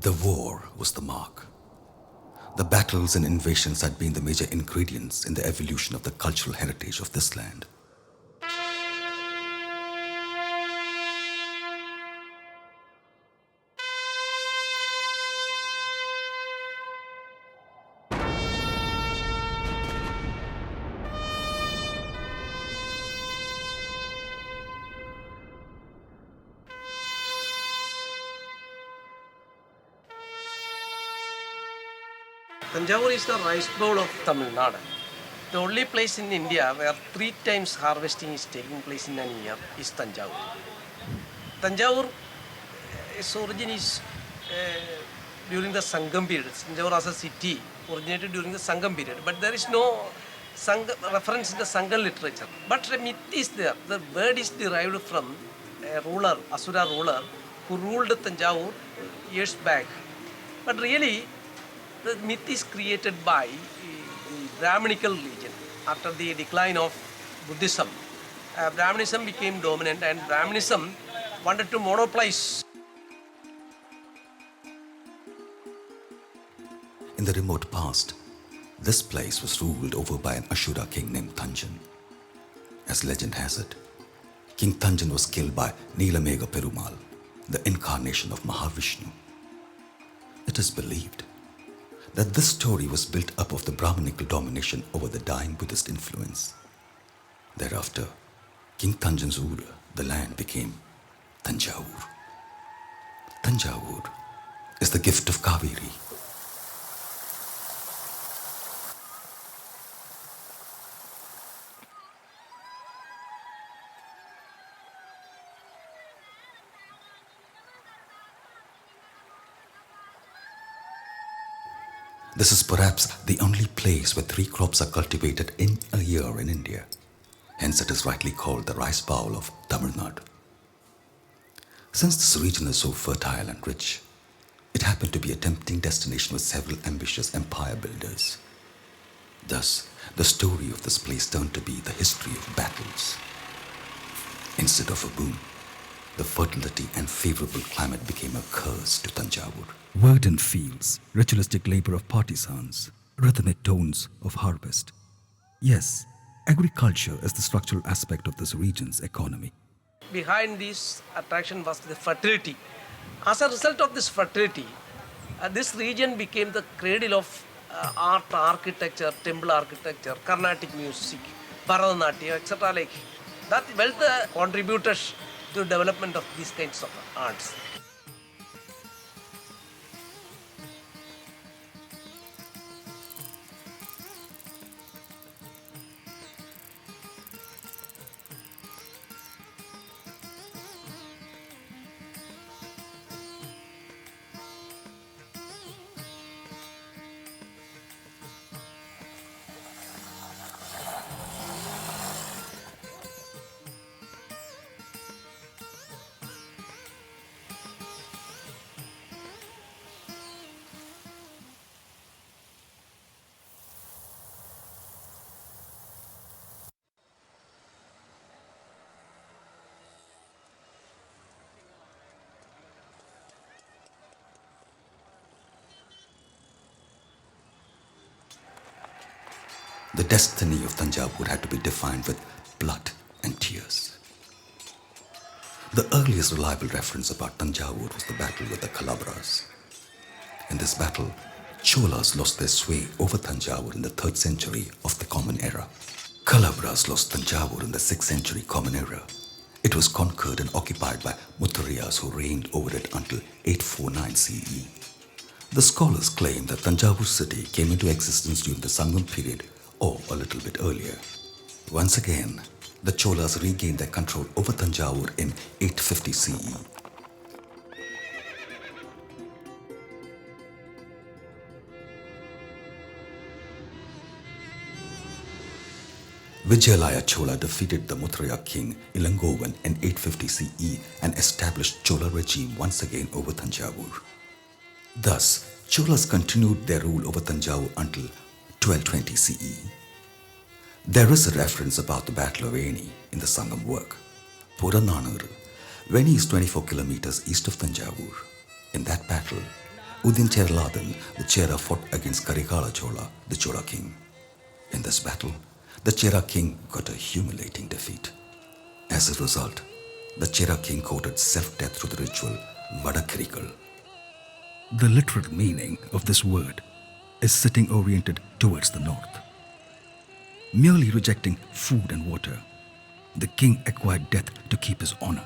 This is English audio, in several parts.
The war was the mark. The battles and invasions had been the major ingredients in the evolution of the cultural heritage of this land. Thanjavur is the rice bowl of Tamilnadu. The only place in India where 3 times harvesting is taking place in a year is Thanjavur. Thanjavur, its origin is during the Sangam period. Thanjavur as a city originated during the Sangam period, but there is no reference in the Sangam literature. But a myth is there. The word is derived from a ruler, Asura ruler, who ruled Thanjavur years back. But really, the myth is created by the Brahminical religion. After the decline of Buddhism, Brahmanism became dominant, and Brahmanism wanted to monopolize. In the remote past, this place was ruled over by an Ashura king named Thanjan. As legend has it, King Thanjan was killed by Neelamega Perumal, the incarnation of Mahavishnu. It is believed that this story was built up of the Brahminical domination over the dying Buddhist influence. Thereafter, King Thanjan's Ur, the land, became Thanjavur. Thanjavur is the gift of Kaveri. This is perhaps the only place where 3 crops are cultivated in a year in India. Hence it is rightly called the rice bowl of Tamilnadu. Since this region is so fertile and rich, it happened to be a tempting destination with several ambitious empire builders. Thus, the story of this place turned to be the history of battles. Instead of a boon, the fertility and favorable climate became a curse to Thanjavur. Verdant fields, ritualistic labor of partisans, rhythmic tones of harvest. Yes, agriculture is the structural aspect of this region's economy. Behind this attraction was the fertility. As a result of this fertility, this region became the cradle of art, architecture, temple architecture, Karnatic music, Bharatanatyam, etc. Like that wealth contributed to development of these kinds of arts. The destiny of Thanjavur had to be defined with blood and tears. The earliest reliable reference about Thanjavur was the battle with the Kalabras. In this battle, Cholas lost their sway over Thanjavur in the 3rd century of the Common Era. Kalabras lost Thanjavur in the 6th century Common Era. It was conquered and occupied by Muthariyas who reigned over it until 849 CE. The scholars claim that Thanjavur city came into existence during the Sangam period or a little bit earlier. Once again, the Cholas regained their control over Thanjavur in 850 CE. Vijayalaya Chola defeated the Mutharya king Ilangovan in 850 CE and established Chola regime once again over Thanjavur. Thus, Cholas continued their rule over Thanjavur until 1220 CE. There is a reference about the Battle of Veni in the Sangam work. Purananuru. Veni is 24 kilometers east of Thanjavur. In that battle, Udin Cherladan, the Chera fought against Karikala Chola, the Chola king. In this battle, the Chera king got a humiliating defeat. As a result, the Chera king courted self-death through the ritual Vadakirikal. The literal meaning of this word is sitting oriented towards the north. Merely rejecting food and water, the king acquired death to keep his honor.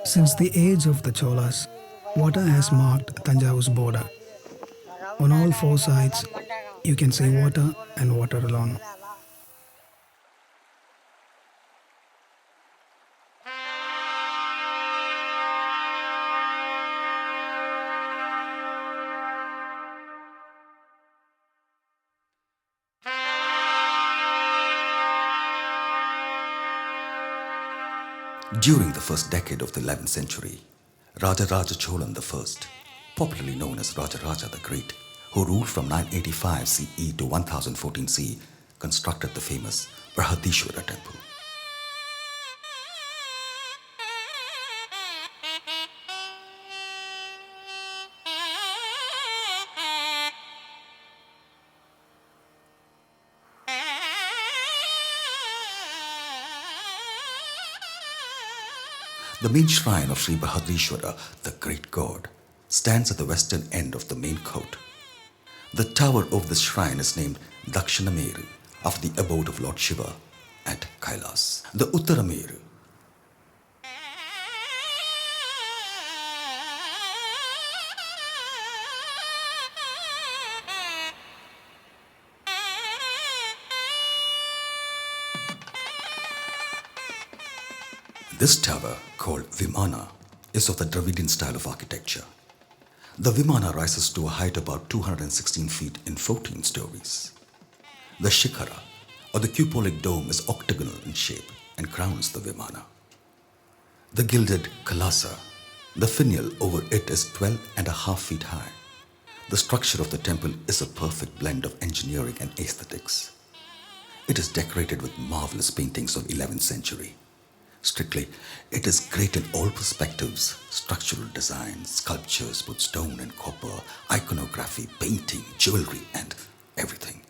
Since the age of the Cholas, water has marked Thanjavur's border. On all four sides, you can see water and water alone. During the first decade of the 11th century, Raja Cholan I, popularly known as Raja the Great, who ruled from 985 CE to 1014 CE, constructed the famous Brihadishwara temple. The main shrine of Sri Brihadishwara, the great god, stands at the western end of the main court. The tower of the shrine is named Dakshinameru, after the abode of Lord Shiva at Kailas. The Uttarameru, this tower, called Vimana, is of the Dravidian style of architecture. The Vimana rises to a height about 216 feet in 14 stories. The Shikhara, or the cupolic dome, is octagonal in shape and crowns the Vimana. The gilded Kalasa, the finial over it, is 12.5 feet high. The structure of the temple is a perfect blend of engineering and aesthetics. It is decorated with marvelous paintings of 11th century. Strictly, it is great in all perspectives: structural design, sculptures, both stone and copper, iconography, painting, jewelry, and everything.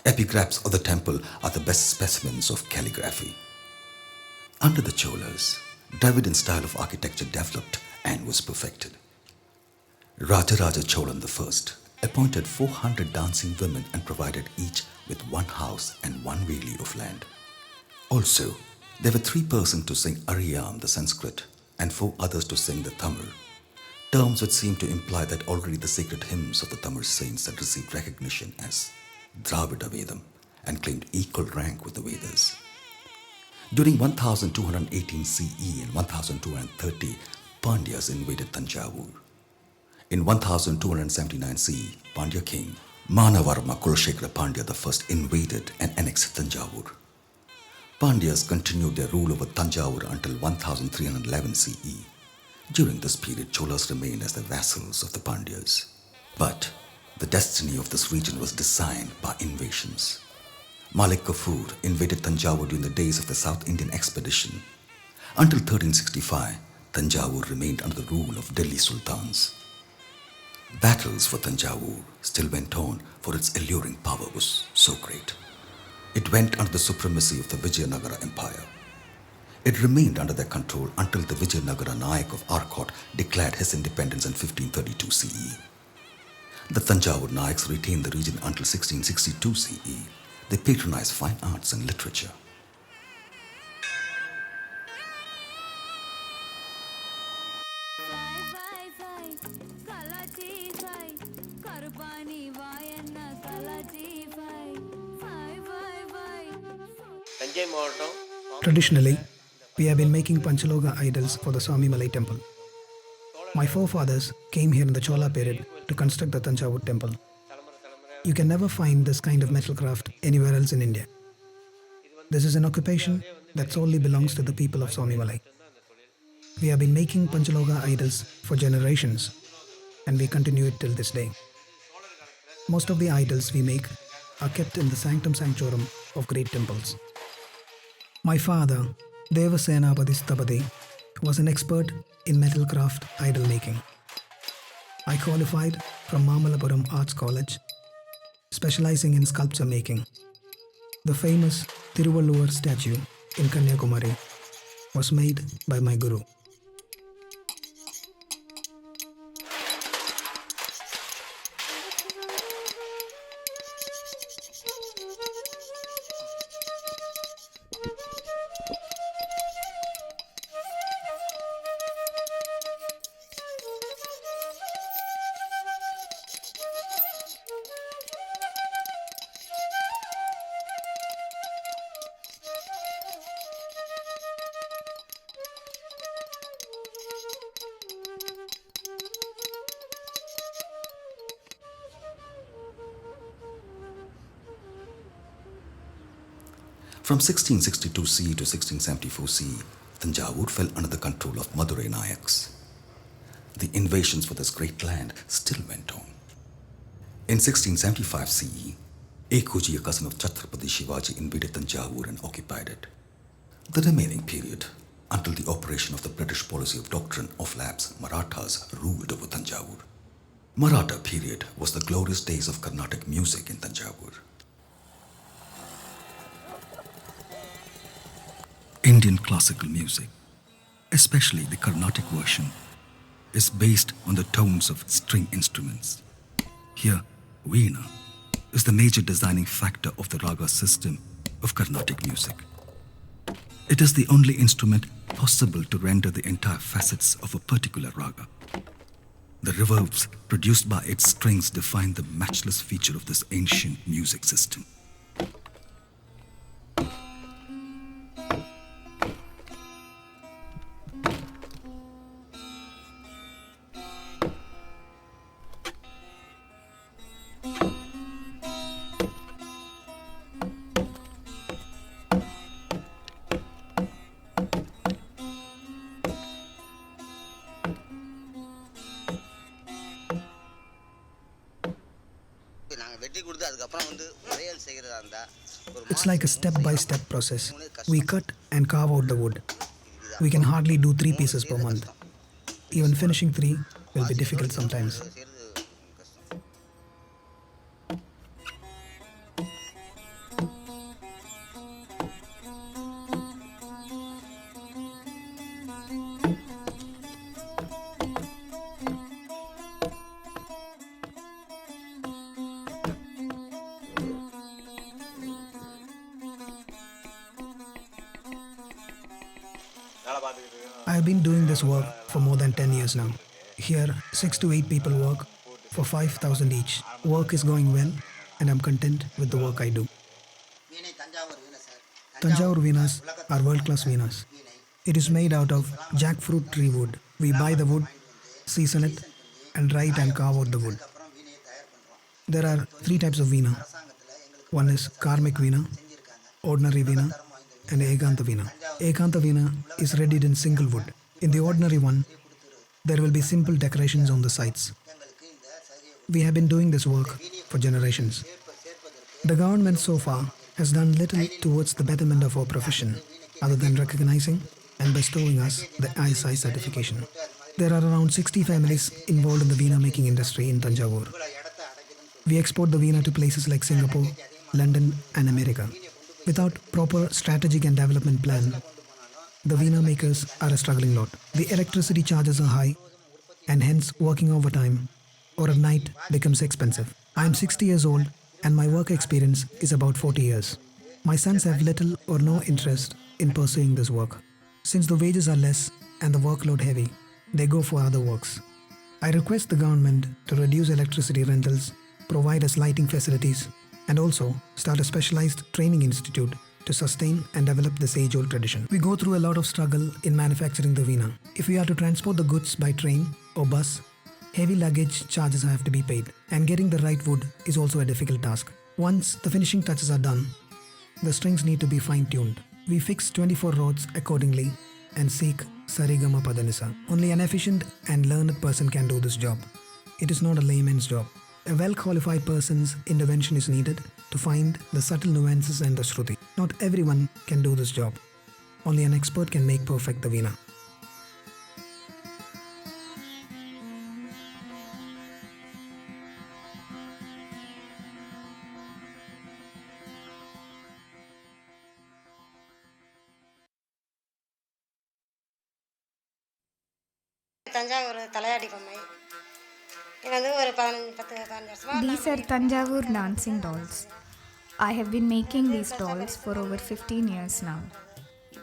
Epigraphs of the temple are the best specimens of calligraphy. Under the Cholas, Dravidian style of architecture developed and was perfected. Raja Cholan I appointed 400 dancing women and provided each with one house and one valley of land. Also, there were 3 persons to sing Ariyam, the Sanskrit, and 4 others to sing the Tamil, terms which seem to imply that already the sacred hymns of the Tamil saints had received recognition as Dravida Vedam and claimed equal rank with the Vedas. During 1218 CE and 1230, Pandyas invaded Thanjavur. In 1279 CE, Pandya king Manavarma Kulashekara Pandya I invaded and annexed Thanjavur. Pandyas continued their rule over Thanjavur until 1311 CE. During this period, Cholas remained as the vassals of the Pandyas. But the destiny of this region was designed by invasions. Malik Kafur invaded Thanjavur during the days of the South Indian expedition. Until 1365, Thanjavur remained under the rule of Delhi sultans. Battles for Thanjavur still went on, for its alluring power was so great. It went under the supremacy of the Vijayanagara Empire. It remained under their control until the Vijayanagara Nayak of Arcot declared his independence in 1532 CE. The Thanjavur Nayaks retained the region until 1662 CE. They patronized fine arts and literature. Traditionally, we have been making Panchaloga idols for the Swami Malai temple. My forefathers came here in the Chola period to construct the Thanjavur temple. You can never find this kind of metal craft anywhere else in India. This is an occupation that solely belongs to the people of Swami Malai. We have been making Panchaloga idols for generations, and we continue it till this day. Most of the idols we make are kept in the sanctum sanctorum of great temples. My father, Devasenapati Sthapati, was an expert in metal craft idol making. I qualified from Mamalapuram Arts College, specializing in sculpture making. The famous Thiruvalluvar statue in Kanyakumari was made by my guru. From 1662 CE to 1674 CE, Thanjavur fell under the control of Madurai Nayaks. The invasions for this great land still went on. In 1675 CE, Ekuji, a cousin of Chhatrapati Shivaji, invaded Thanjavur and occupied it. The remaining period, until the operation of the British policy of doctrine of lapse, Marathas ruled over Thanjavur. Maratha period was the glorious days of Karnatic music in Thanjavur. Indian classical music, especially the Carnatic version, is based on the tones of string instruments. Here, veena is the major designing factor of the raga system of Carnatic music. It is the only instrument possible to render the entire facets of a particular raga. The reverbs produced by its strings define the matchless feature of this ancient music system. It's like a step-by-step process. We cut and carve out the wood. We can hardly do 3 pieces per month. Even finishing 3 will be difficult sometimes. I have been doing this work for more than 10 years now. Here, 6 to 8 people work for 5,000 each. Work is going well, and I'm content with the work I do. Thanjavur Veenas are world-class Veenas. It is made out of jackfruit tree wood. We buy the wood, season it, and dry it and carve out the wood. There are 3 types of Veena. One is Karmic Veena, Ordinary Veena, and Ekanta Veena. Ekanta Veena is readied in single wood. In the ordinary one, there will be simple decorations on the sides. We have been doing this work for generations. The government so far has done little towards the betterment of our profession, other than recognizing and bestowing us the ISI certification. There are around 60 families involved in the Veena making industry in Thanjavur. We export the Veena to places like Singapore, London, and America. Without proper strategic and development plan, the Veena makers are a struggling lot. The electricity charges are high, and hence working overtime or at night becomes expensive. I am 60 years old and my work experience is about 40 years. My sons have little or no interest in pursuing this work. Since the wages are less and the workload heavy, they go for other works. I request the government to reduce electricity rentals, provide us lighting facilities, and also start a specialized training institute to sustain and develop this age-old tradition. We go through a lot of struggle in manufacturing the Veena. If we are to transport the goods by train or bus, heavy luggage charges have to be paid, and getting the right wood is also a difficult task. Once the finishing touches are done, the strings need to be fine-tuned. We fix 24 rods accordingly and seek Sarigama Padanisa. Only an efficient and learned person can do this job. It is not a layman's job. A well-qualified person's intervention is needed to find the subtle nuances and the Shruti. Not everyone can do this job. Only an expert can make perfect the Veena. Thanjavur தலையாடி பொம்மை இது வந்து ஒரு 15 வருஷமா These are Thanjavur dancing dolls. I have been making these dolls for over 15 years now.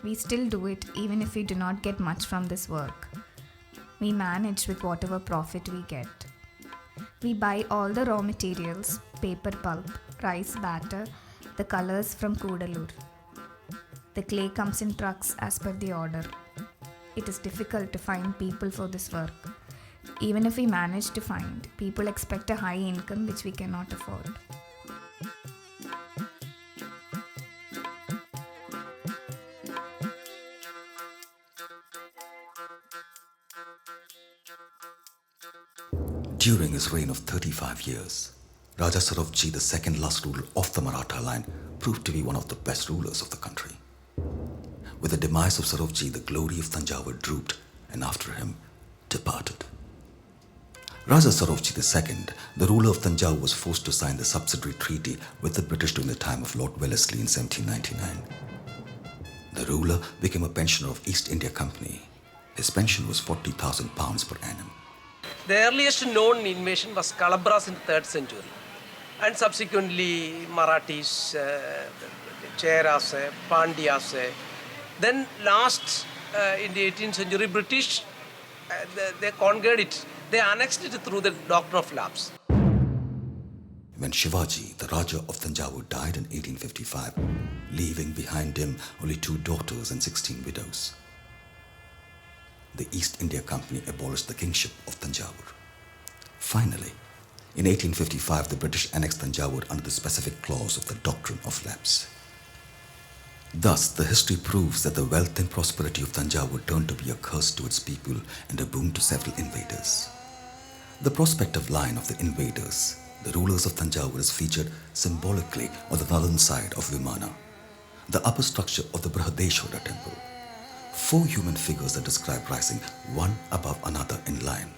We still do it even if we do not get much from this work. We manage with whatever profit we get. We buy all the raw materials, paper pulp, rice batter, the colors from Kudalur. The clay comes in trucks as per the order. It is difficult to find people for this work. Even if we manage to find, people expect a high income which we cannot afford. During his reign of 35 years, Raja Sarojji, the second last ruler of the Maratha line, proved to be one of the best rulers of the country. With the demise of Sarojji, the glory of Thanjavur drooped and after him departed. Raja Sarojji II, the ruler of Thanjavur, was forced to sign the subsidiary treaty with the British during the time of Lord Wellesley in 1799. The ruler became a pensioner of East India Company. His pension was £40,000 per annum. The earliest known invasion was Kalabras in the 3rd century, and subsequently Marathis, Cheras, Pandyas. Then last in the 18th century, British, they conquered it. They annexed it through the doctrine of lapse. When Shivaji, the Raja of Thanjavur, died in 1855, leaving behind him only 2 daughters and 16 widows, the East India Company abolished the kingship of Thanjavur. Finally, in 1855, the British annexed Thanjavur under the specific clause of the doctrine of lapse. Thus, the history proves that the wealth and prosperity of Thanjavur turned to be a curse to its people and a boon to several invaders. The prospective line of the invaders, the rulers of Thanjavur, is featured symbolically on the northern side of Vimana, the upper structure of the Brihadeshwara temple. 4 human figures are described rising one above another in line.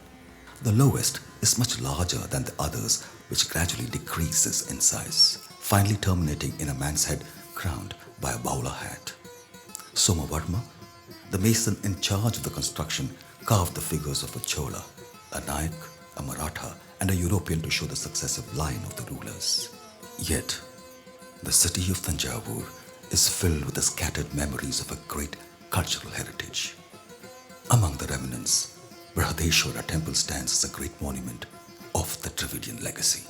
The lowest is much larger than the others, which gradually decreases in size, finally terminating in a man's head crowned by a bowler hat. Somavarma, the mason in charge of the construction, carved the figures of a chola, a Nayak, a Maratha, and a European to show the successive line of the rulers. Yet, the city of Thanjavur is filled with the scattered memories of a great cultural heritage. Among the remnants, Brihadeshwara temple stands as a great monument of the Dravidian legacy.